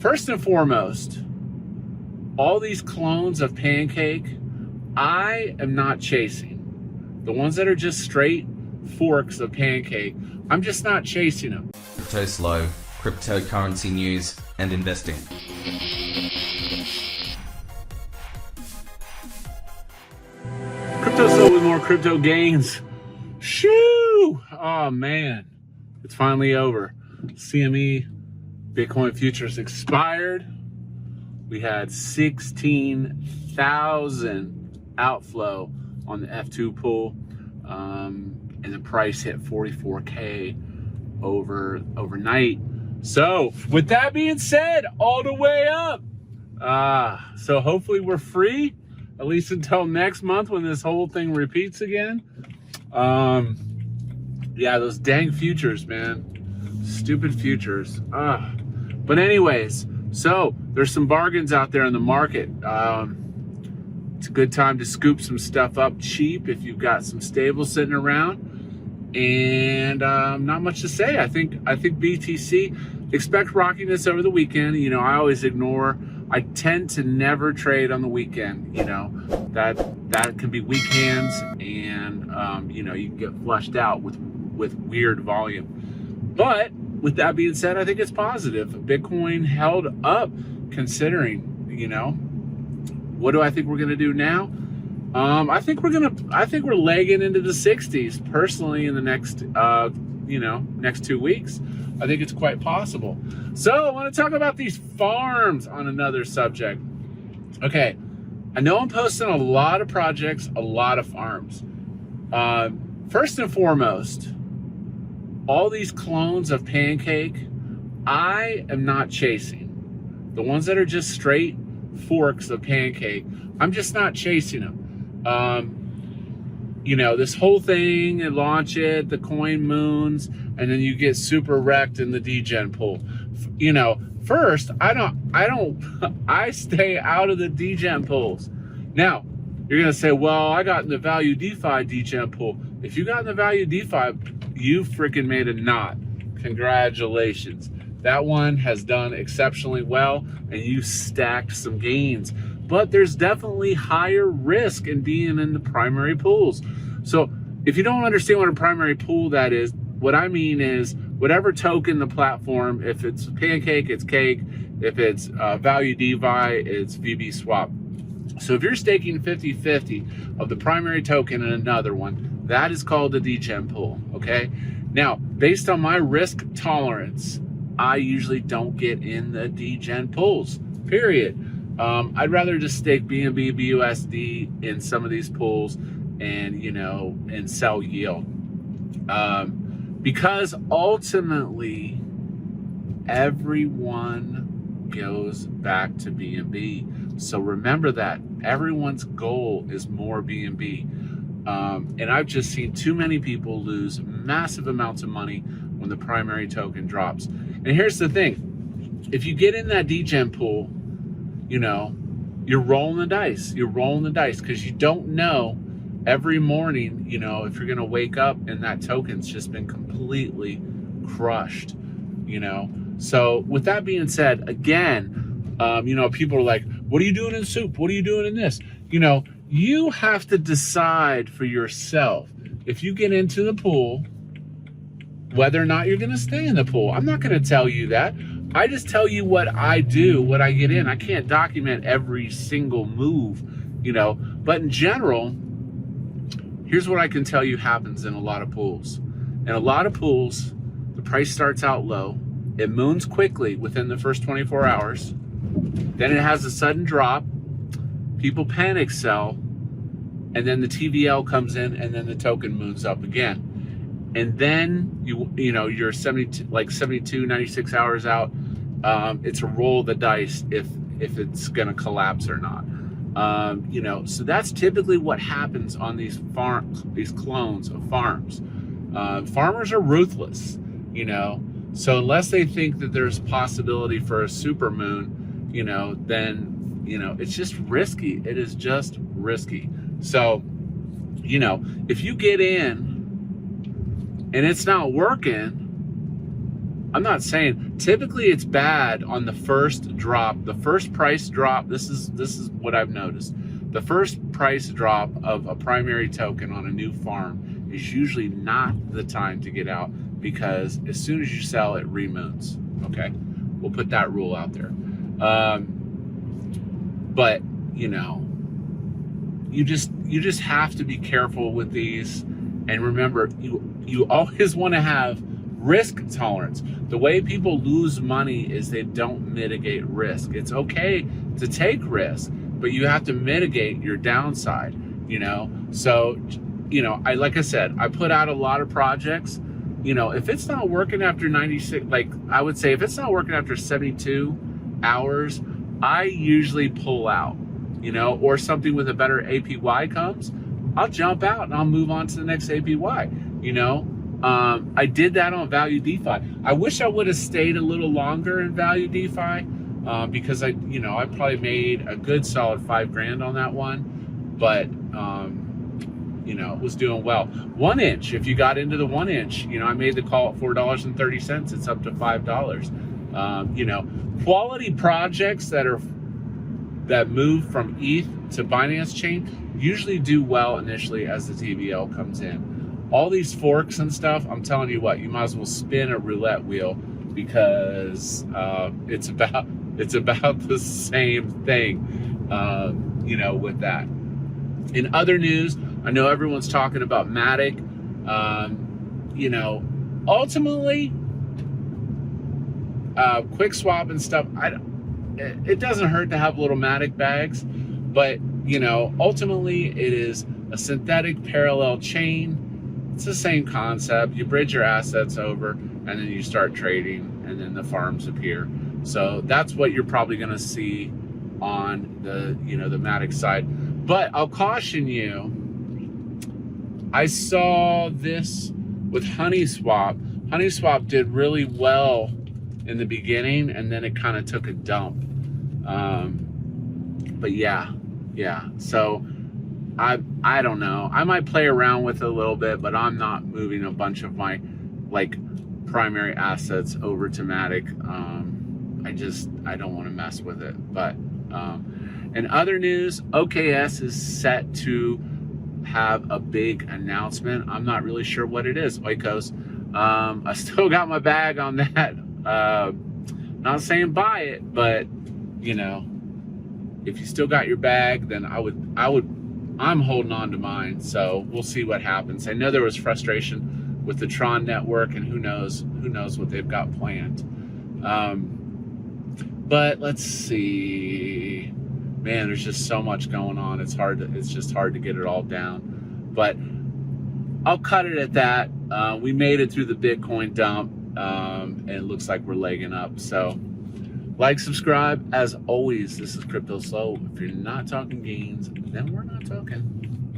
First and foremost, all these clones of Pancake, I am not chasing. The ones that are just straight forks of Pancake, I'm just not chasing them. Cryptoslo, cryptocurrency news and investing. Cryptoslo with more crypto gains. Shoo! Oh man, it's finally over. CME Bitcoin Futures expired. We had 16,000 outflow on the F2Pool, and the price hit 44K overnight. So with that being said, all the way up. So hopefully we're free, at least until next month when this whole thing repeats again. Yeah, those dang futures, man. Stupid futures. But anyways, so there's some bargains out there in the market. It's a good time to scoop some stuff up cheap if you've got some stables sitting around. And not much to say. I think BTC, expect rockiness over the weekend. You know, I always ignore. I tend to never trade on the weekend. You know, that can be weak hands, and you know, you can get flushed out with weird volume. But with that being said, I think it's positive. Bitcoin held up, considering. You know, what do I think we're gonna do now? I think we're legging into the 60s personally in the next next 2 weeks. I think it's quite possible. So I want to talk about these farms on another subject. Okay, I know I'm posting a lot of projects, a lot of farms. First and foremost, all these clones of Pancake, I am not chasing. The ones that are just straight forks of Pancake, I'm just not chasing them. You know, this whole thing, and launch it, the coin moons, and then you get super wrecked in the degen pool. You know, first, I stay out of the degen pools. Now, you're gonna say, well, I got in the value DeFi degen pool. If you got in the value DeFi, you freaking made a knot. Congratulations. That one has done exceptionally well, and you stacked some gains. But there's definitely higher risk in being in the primary pools. So if you don't understand what a primary pool that is, what I mean is whatever token the platform, if it's Pancake, it's Cake. If it's value DeFi, it's VB Swap. So if you're staking 50-50 of the primary token and another one, that is called the degen pool, okay? Now, based on my risk tolerance, I usually don't get in the degen pools, period. I'd rather just stake BNB, BUSD in some of these pools and, you know, and sell yield. Because ultimately, everyone goes back to BNB. So remember that. Everyone's goal is more BNB. And I've just seen too many people lose massive amounts of money when the primary token drops. And here's the thing. If you get in that degen pool, you know, you're rolling the dice. You're rolling the dice because you don't know every morning, you know, if you're going to wake up and that token's just been completely crushed, you know. So with that being said, again, you know, people are like, what are you doing in soup? What are you doing in this? You know, you have to decide for yourself. If you get into the pool, whether or not you're going to stay in the pool. I'm not going to tell you that. I just tell you what I do, what I get in. I can't document every single move, you know, but in general, here's what I can tell you happens in a lot of pools. In a lot of pools, the price starts out low. It moons quickly within the first 24 hours. Then it has a sudden drop. People panic sell. And then the TVL comes in, and then the token moves up again. And then you know you're 72, 96 hours out. It's a roll of the dice if it's gonna collapse or not. You know, so that's typically what happens on these clones of farms. Farmers are ruthless, you know. So unless they think that there's possibility for a super moon, you know, then you know it's just risky. It is just risky. So, you know, if you get in and it's not working, I'm not saying, typically it's bad on the first drop, the first price drop. This is what I've noticed. The first price drop of a primary token on a new farm is usually not the time to get out, because as soon as you sell, it remoons. Okay, we'll put that rule out there. But you know, you just have to be careful with these, and remember, you always want to have risk tolerance. The way people lose money is they don't mitigate risk. It's okay to take risk, but you have to mitigate your downside, you know? So, you know, like I said, I put out a lot of projects. You know, if it's not working after 96, like I would say, if it's not working after 72 hours, I usually pull out, you know, or something with a better APY comes, I'll jump out and I'll move on to the next APY, you know? I did that on Value DeFi. I wish I would have stayed a little longer in Value DeFi, because I probably made a good solid $5 on that one, but you know, it was doing well. 1 inch, if you got into the 1 inch, you know, I made the call at $4.30. It's up to $5. You know, quality projects that move from ETH to Binance Chain usually do well initially as the TVL comes in. All these forks and stuff, I'm telling you what, you might as well spin a roulette wheel, because it's about the same thing, you know, with that. In other news, I know everyone's talking about Matic. You know, ultimately, quick swap and stuff, it doesn't hurt to have little Matic bags, but you know, ultimately it is a synthetic parallel chain. It's the same concept. You bridge your assets over and then you start trading, and then the farms appear. So that's what you're probably going to see on the, you know, the Matic side. But I'll caution you, I saw this with HoneySwap. HoneySwap did really well in the beginning, and then it kind of took a dump. But yeah. So I don't know. I might play around with it a little bit, but I'm not moving a bunch of my like primary assets over to Matic. I don't want to mess with it. But in other news, OKS is set to have a big announcement. I'm not really sure what it is. Oikos. I still got my bag on that. Not saying buy it, but you know, if you still got your bag, then I'm holding on to mine. So we'll see what happens. I know there was frustration with the Tron network, and who knows what they've got planned. But let's see, man, there's just so much going on. It's just hard to get it all down, but I'll cut it at that. We made it through the Bitcoin dump, and it looks like we're legging up. So like, subscribe. As always, this is Cryptoslo. If you're not talking gains, then we're not talking.